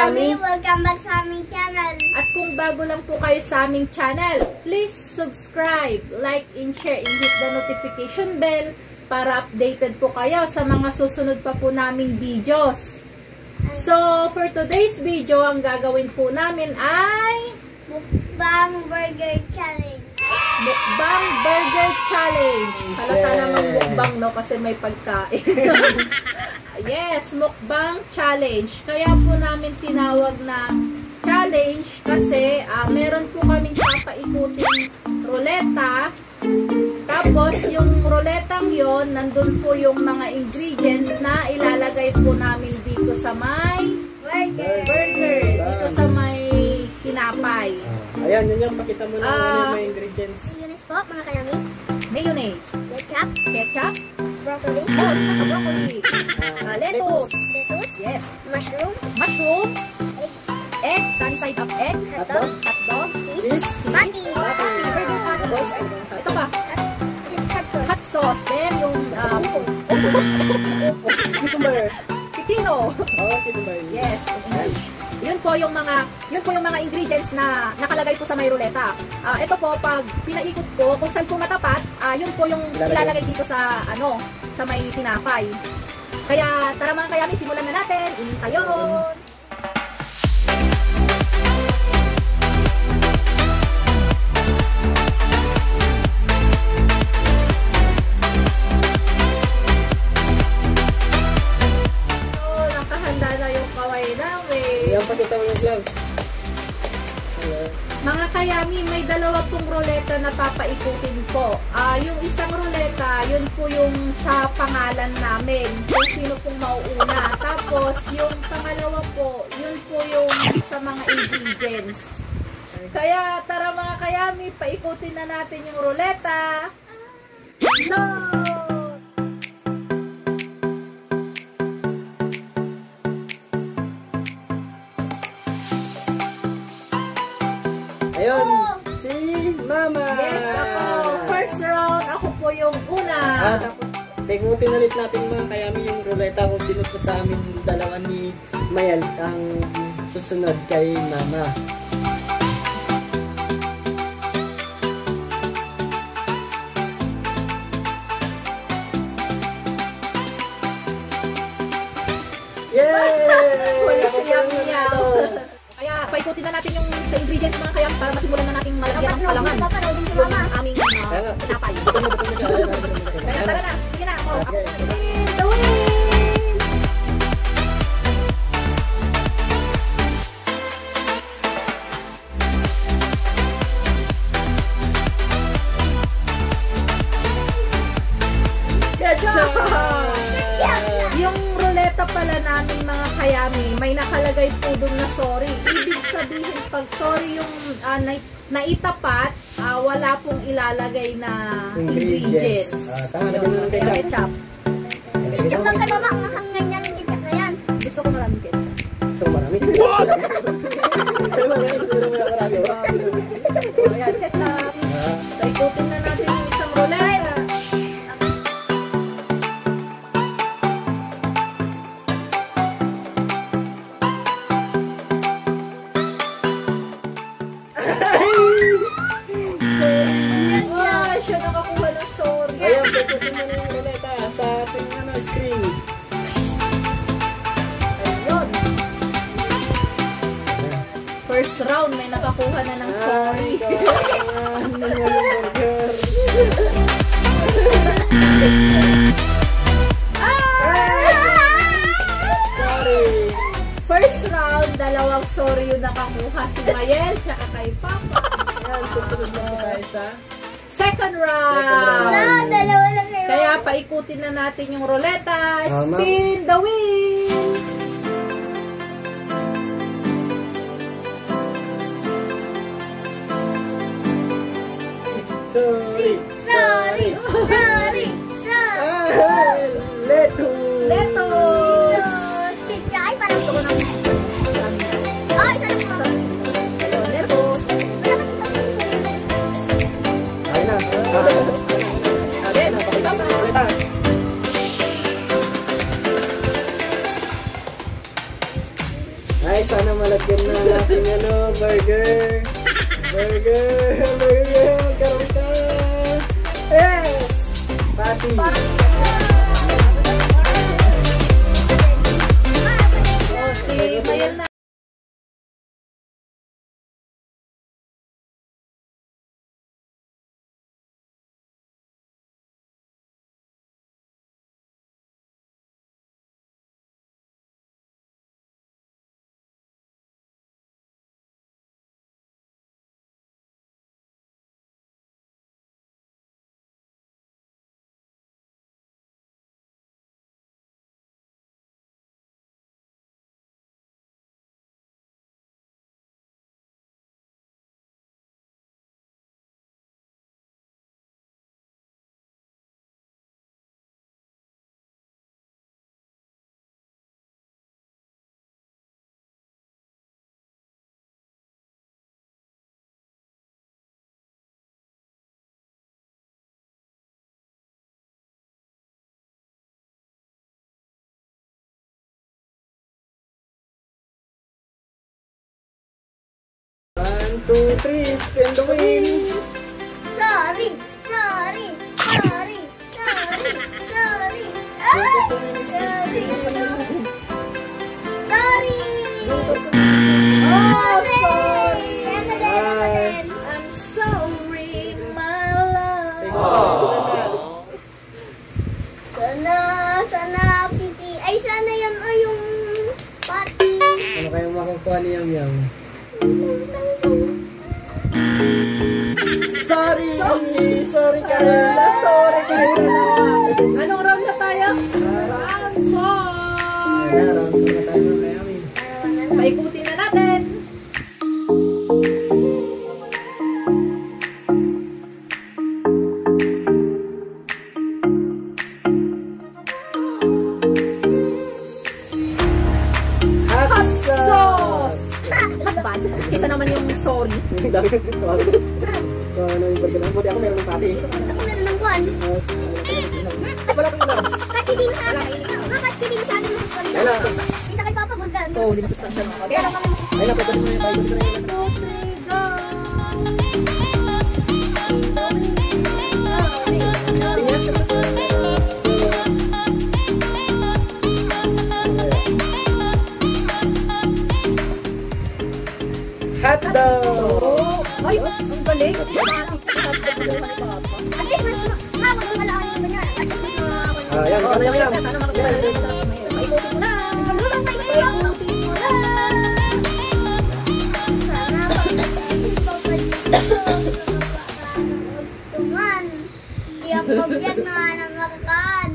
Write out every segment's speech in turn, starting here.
Kayami! Welcome back sa aming channel. At kung bago lang po kayo sa aming channel, please subscribe, like, and share, and hit the notification bell para updated po kayo sa mga susunod pa po naming videos. So, for today's video, ang gagawin po namin ay Mukbang Burger Challenge. Mukbang Burger Challenge. Halata namang mukbang, no? Kasi may pagkain. Yes, mukbang challenge. Kaya po namin tinawag na challenge kasi meron po kaming papaikuting ruleta. Tapos yung ruletang yon, nandun po yung mga ingredients na ilalagay po namin dito sa may burger. Dito sa may tinapay. Ayan, yun yung pakita mo na may ingredients. Mayonnaise po, mga kayami. Mayonnaise. Ketchup. Ketchup. Broccoli. Oh, it's not a broccoli. Lettuce. Lettuce. Yes. Mushroom. Mushroom. Egg. Egg. Sunny side up egg. Hot dog. Hot dog. Cheese. Patty. Burger patty. Ito pa. This hot sauce. Hot sauce. Then yung Cucumber. pipino. Oh, cucumber. Yes. Yun po yung mga ingredients na nakalagay po sa may ruleta. Ito po pag pinaikot ko kung saan po matapat, yun po yung ilalagay dito sa sa may tinapay. Kaya tara mga kayami, simulan na natin. Intayon. Pakita mo yung gloves. Mga kayami, may dalawa pong ruleta na papaikutin po. Yung isang ruleta, yun po yung sa pangalan namin. Kung sino pong mauuna. Tapos, yung pangalawa po, yun po yung sa mga ingredients. Kaya, tara mga kayami, paikutin na natin yung ruleta. No! Ayun, si Mama. Yes, ako. First round, ako po yung una. Tapos, ikutin ulit natin mga kayami yung ruleta kung sino po sa amin dalawa ni Mayal ang susunod kay Mama. Yay! Wala siyang miyaw. Kaya, paikutin na natin yung sa ingredients mga kaya para masimulan na nating malagyan ng palaman yung aming tinapay. Kaya, tara na. Sige na. Ako na. The win! Yung ruleta pala namin mga kayami, may nakalagay po dun na sorry. Ibig sabihin, pag sorry yung naitapat, wala pong ilalagay na ingredients. Ketchup. Ketchup lang kay Mama. Mahang ngayon yung ketchup na yan. Gusto ko maraming ketchup. So, marami. What? Ayan, ketchup. So, ikutin na natin yung isang ruleta. Siya nakakuha ng sorry. Ayan, pagkutin mo na yung ruleta sa ating screen. Ayun. First round, may nakakuha na ng sorry. Sorry. First round, dalawang sorry yung nakakuha. Si Mayel, tsaka kay Papa. Ayan, susunod na po tayo sa Second round. Dalawa lang kayo. Kaya paikutin na natin yung ruleta. Spin the wheel. Sorry. Sorry. Sorry. Lettuce. Lettuce. Ketchup. Ay, parang Gusto ko ng ay, sarap mo. Ayun, lettuce. Ayun na. Ayun, Papa. Ruleta. Ay, sana malagyan na natin burger. Burger. Karoon ka. Yes! Patty. Si Mayel na. One, two, three, spin the wheel. Sorry. I'm sorry, my love. Sana, Pinky. Ay, sana yan yung party. Ano kayong makukuha ni Yam Yam? Sorry ka na. Sorry kayo na. Anong round na tayo? Round 4. Round 4 na tayo kay Yami. Paikutin na natin. Hot sauce! Bad. Kaysa naman yung sorry. Ang dami ko tawag. Ano yung burger na? Buti ako meron ng patty. Ako meron ng buwan. Wala kang labs. Katiling sa akin. Katiling sa akin. Wala. Isa kay Papa Burgan. Oo, di masustansya mo. Okay, lang kami. Ay, napagod mo yung tayo. Hotdog! Ay, ang galing. At Ate, mas mawag ang alakan yung ganyan. Ate, mas mawag. Yan, Oo, ano yan? sana makakita na masarap sa mayo. Paikutin mo na. Paikutin mo na. Sana Tuman. Di ako magbiyak na nga ng makakaan.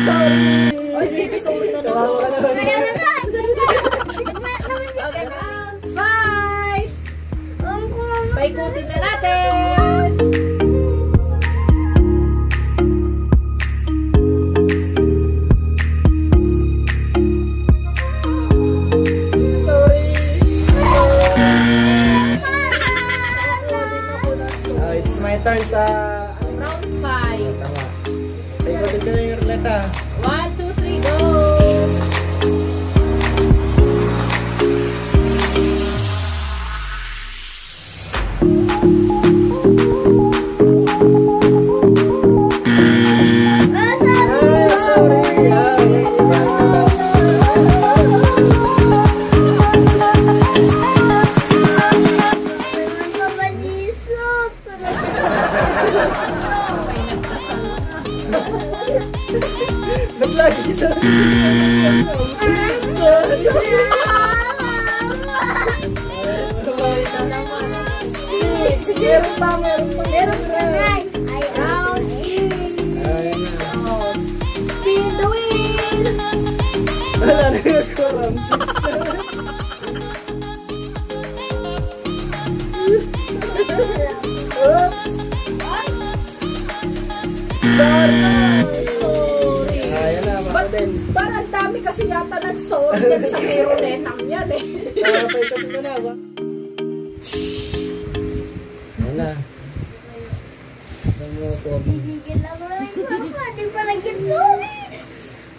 Sorry! Ay, baby, sorry na naman. Tawawa ka naman. Kaya na nga. Okay, round 5. Paikutin na natin. It's my turn sa... Round 5. Tama. Paikutin ko na yung ruleta. 1, 2, 3, go! Naglagi kita. Sorry na naman. 6. Meron pa. Round 6. Spin the wheel. Wala na yung koram. Oops! Sorry! Ayan na, baka din. Parang dami kasi yata ng sorry yan sa meronetang yan eh. Paikutin ko na, ba? Ayan na. Gigigil ako na yung Papa. Di pa lagyan sorry.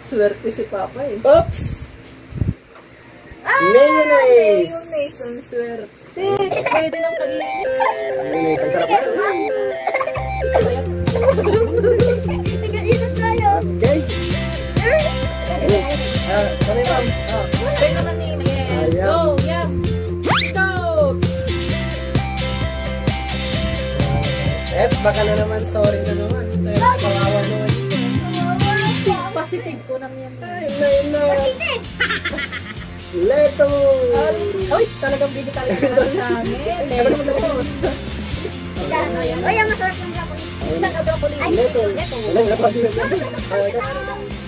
Swerte si Papa eh. Oops! Mayonnaise! Mayonnaise, ang swerte. Pwede nang kainin. Mayonnaise, ang sarap na. Nag-iinit tayo. Okay. Ano yung ma'am? Pwede naman ni Mayel. Go, yeah. Go! Baka na naman, sorry na naman. Kawawa naman. Positive po naman yan. Ay, na. Positive. Leto! Uy, talagang vegetarian namin. Letos. Uy, ang masarap ng broccoli. Isda ka broccoli. Leto!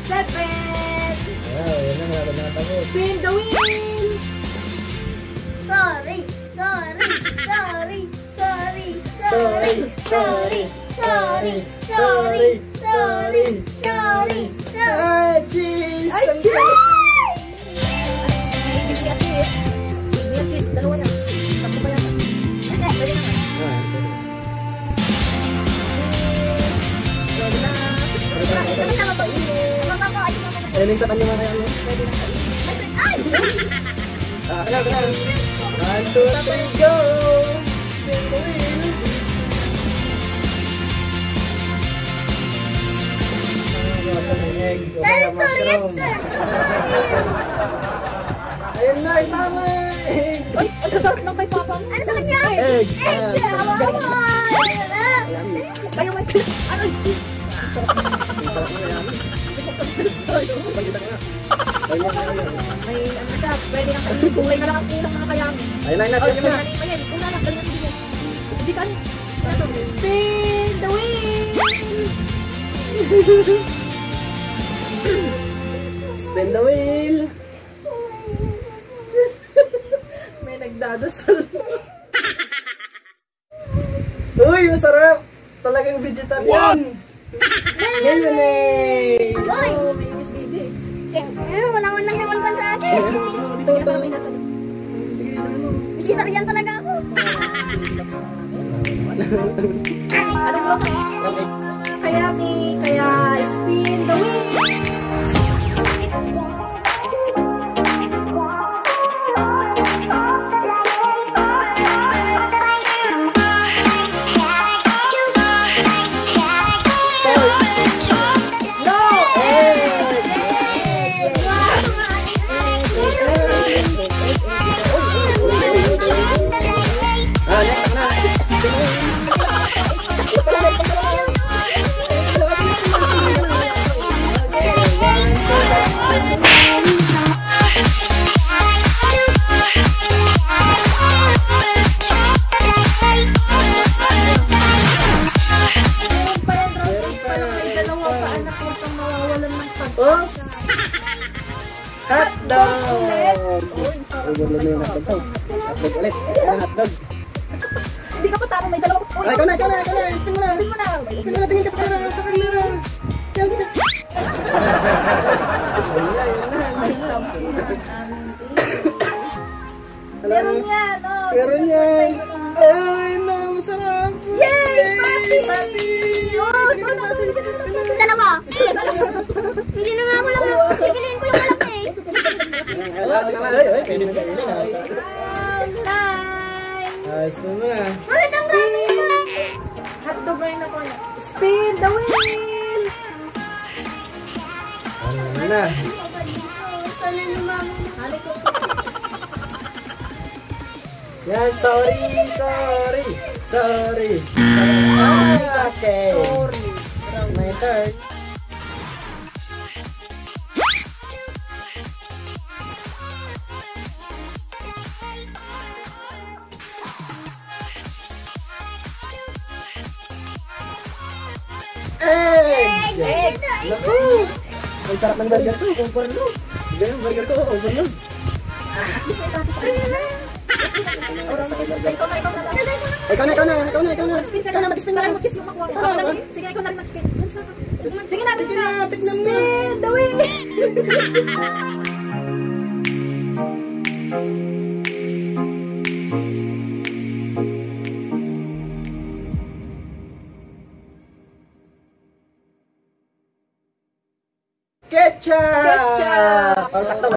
Seven. Yan na, wala na tapos. Spin the wheel. Sorry. Sorry. Sorry. Sorry. Sorry, sorry, sorry, sorry, sorry, sorry. Ay, cheese! Ay, cheese! May give me a cheese. Give me a cheese. Dalawa yan. Tatlo pa yan. Pwede naman. Pwede na. Ano tama ba? Makakaayos naman. Ayun sa kanya mga ano. Pwede na. Ay! Kailangan. 1, 2, 3, go! Spin the wheel! Sorry, sir. Ayun na, tama! Egg! Ay, ang sasarap ng kay Papa mo. Ano sa kanya? Egg! Kaya may... Ano? Ang sarap ng... May ano siya, pwede nang kainin. Kulay na lang ang kulang na kayamin. Ayun na, Oh, nasa yung na. nanay pa yan. Una lang, dali na siya. Hindi ka ano. Spin the wheel! Spin the wheel! May nagdadasal. Uy, masarap! Talagang vegetarian! Mayonnaise! Uy! Oh, may Miss Baby. Walang naman pa sa akin. Dito niya para may nasa. Vegetarian talaga ako. Ano mo ka? Kaya spin the wheel! Hotdog! Uy, na yung hotdog to. Hotdog ulit. Hotdog. Hindi ka pa taro, may dalawa. Ay, ikaw na. Spin mo na. Spin mo na. Spin mo na, tingin ka sa camera. Sa camera. Yan ka. Meron yan, oh. Meron yan. Ay, na, masarap. Yay! Papi! Oh, dalawa. Hindi na nga ako lang. Pipiliin ko yung malaki. Ay, pwede na kainin. Nine! Ayos mo na. Ulit ang dami. Hotdog ngayon ako. Spin the wheel! Ano na? Sana naman. Halik ko. Yan, sorry. Okay. Sorry. It's my turn. Egg! Naku! Ang sarap ng burger ko. Overload. Hindi yung burger ko. Overload. Ikaw na. Mag-spin ka na. Mag-spin ka na. Mag-cheese yung makuha. Ako na. Sige, ikaw na rin mag-spin. Sige na. Tignan mo. Spin the wheel! Ketchup! Ketchup! Pang sakto.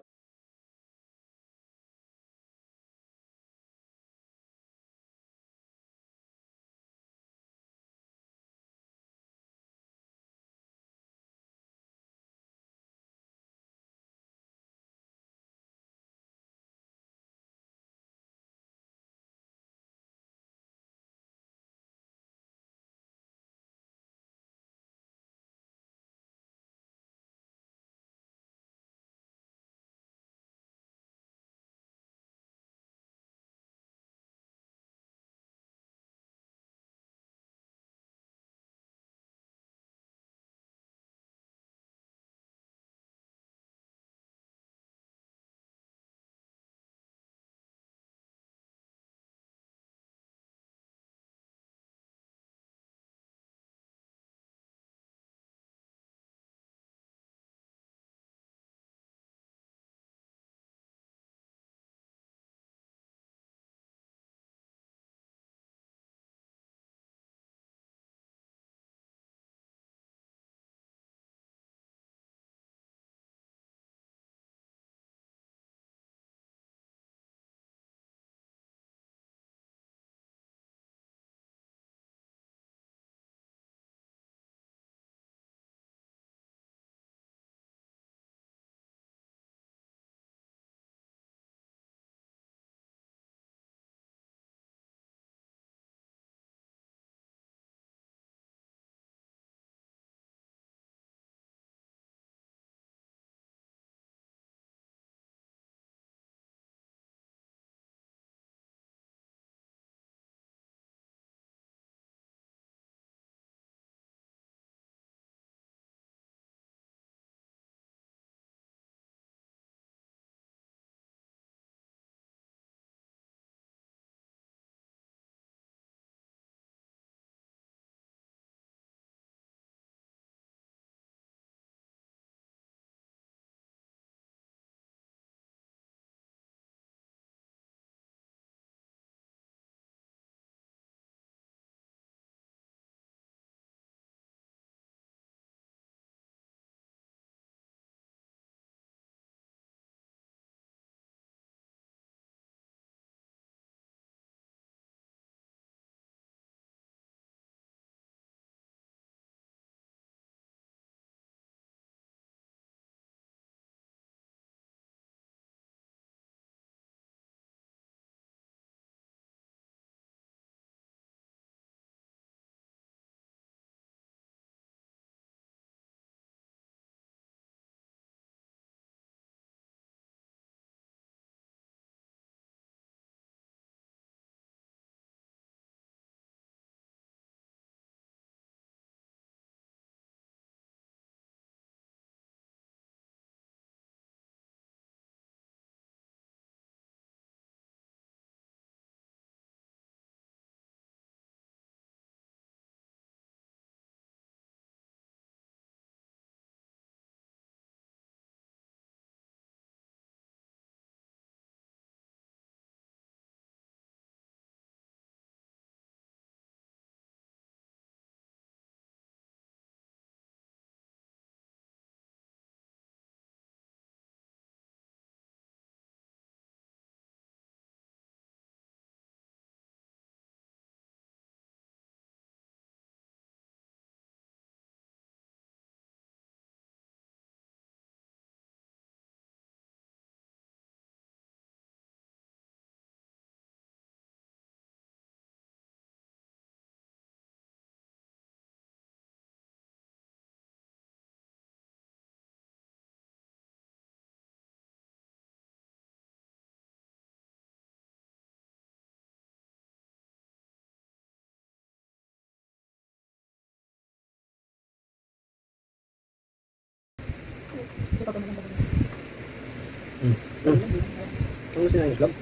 Ang gusto na yung vlog?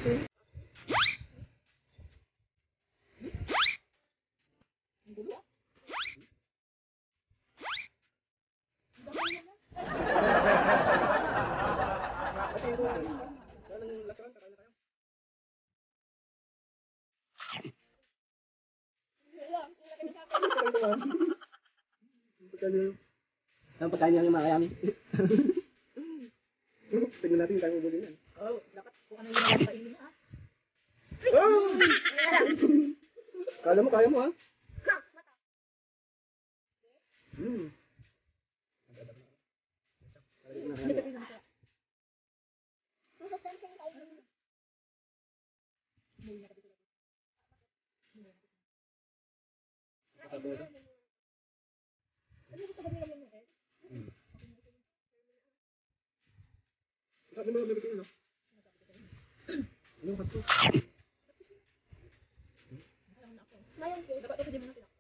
Ang pagkain niya yung mga kayami. Tignan natin kaya mo yan. Oh, dapat kung ano yung kainin ha. Kala mo, kaya mo ha? Sabi mo, bibigyan no? Anong kato? Dapat ito din mo na tinakpan.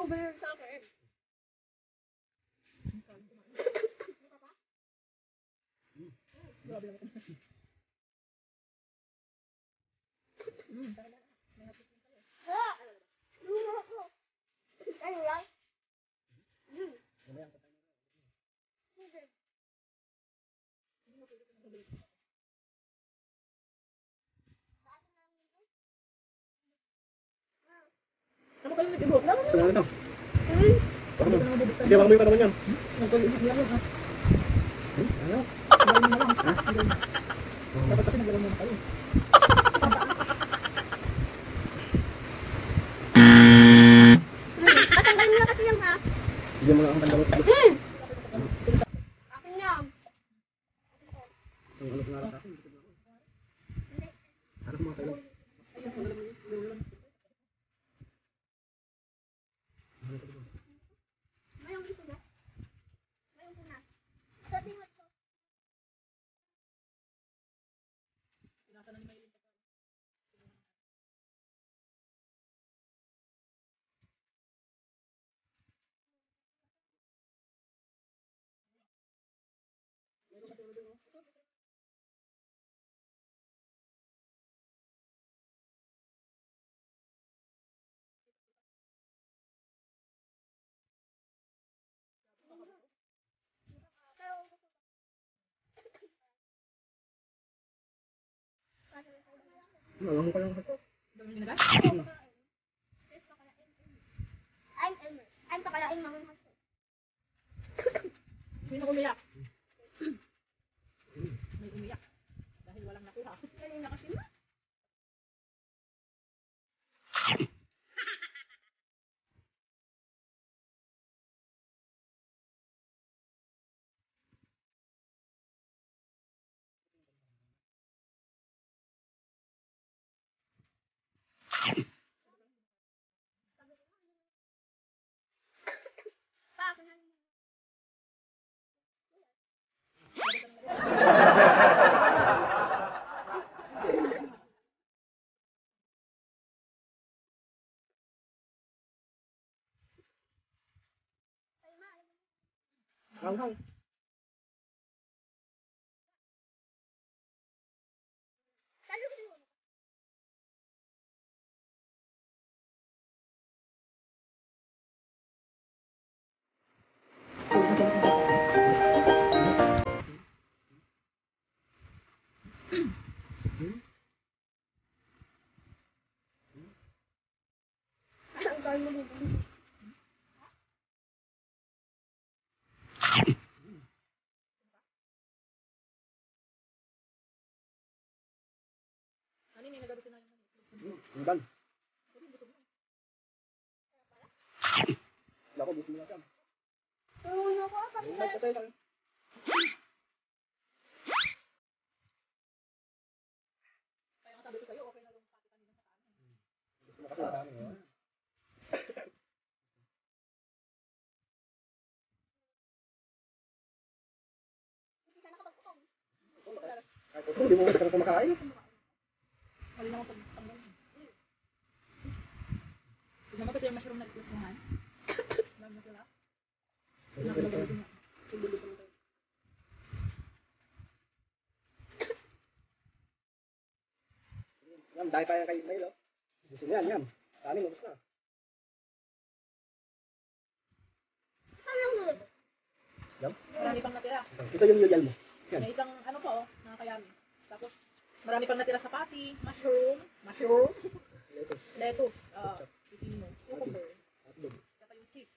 Over sa akin. Grabe naman. Ano lang? Ano kayo nag-ibos? Saan na ito? Baka mo. Hindi ko na mabubuksan. Hindi, baka mo yung katawan yan. Nagpag-ibig ako ha. Ano? Galing mo lang. Dapat kasi naglalang mo na kayo. Patanggal mo na kasi yung ha. Bigyan mo lang ang pandawat. Akin yan. Ang ano nga lang sa akin. Harap mo kayo. Mayroong ito na. Mayroong ito na. Sa tingin ko. Alam ko lang ito. Gawin nyo na I'm pakalain mo. Sino umiyak? May umiyak. Dahil walang nakuha. Galing na kasi mo. Hanghang. Ano yung nagagusin na yung Ang gan. Wala ko, gusto mo na siya. Tulungan ako kasi Nagtatay tayo. kaya ang sabi ko sa'yo, okay na lang. Kain. Wala na akong pagtanggal. Tignan mo ito yung mushroom na ikusmuhan. Alam mo sila? Yan, dahil pa yan kay Mail, oh. Gusto niyan, yan. Sa amin, ubos na. Yan. Marami pang natira. Ito yung yuyal mo. Yan. May isang ano pa oh, nakakayami. Tapos, marami pang natira sa pati. Mushroom. Lettuce. Pipino. Cucumber. Tsaka yung cheese.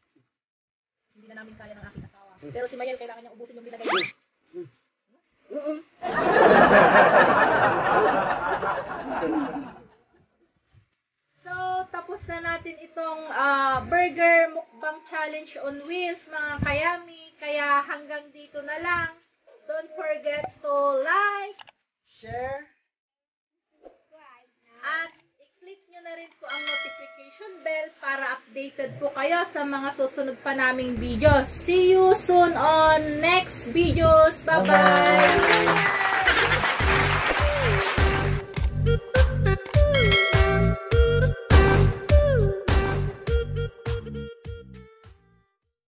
Hindi na namin kaya ng aking asawa. Pero si Mayel, kailangan niyang ubusin yung linagay niya. So, tapos na natin itong burger mukbang challenge on wheels, mga kayami. Kaya hanggang dito na lang. Don't forget to like, Share. at i-click nyo na rin po ang notification bell para updated po kayo sa mga susunod pa naming videos. See you soon on next videos. Bye-bye!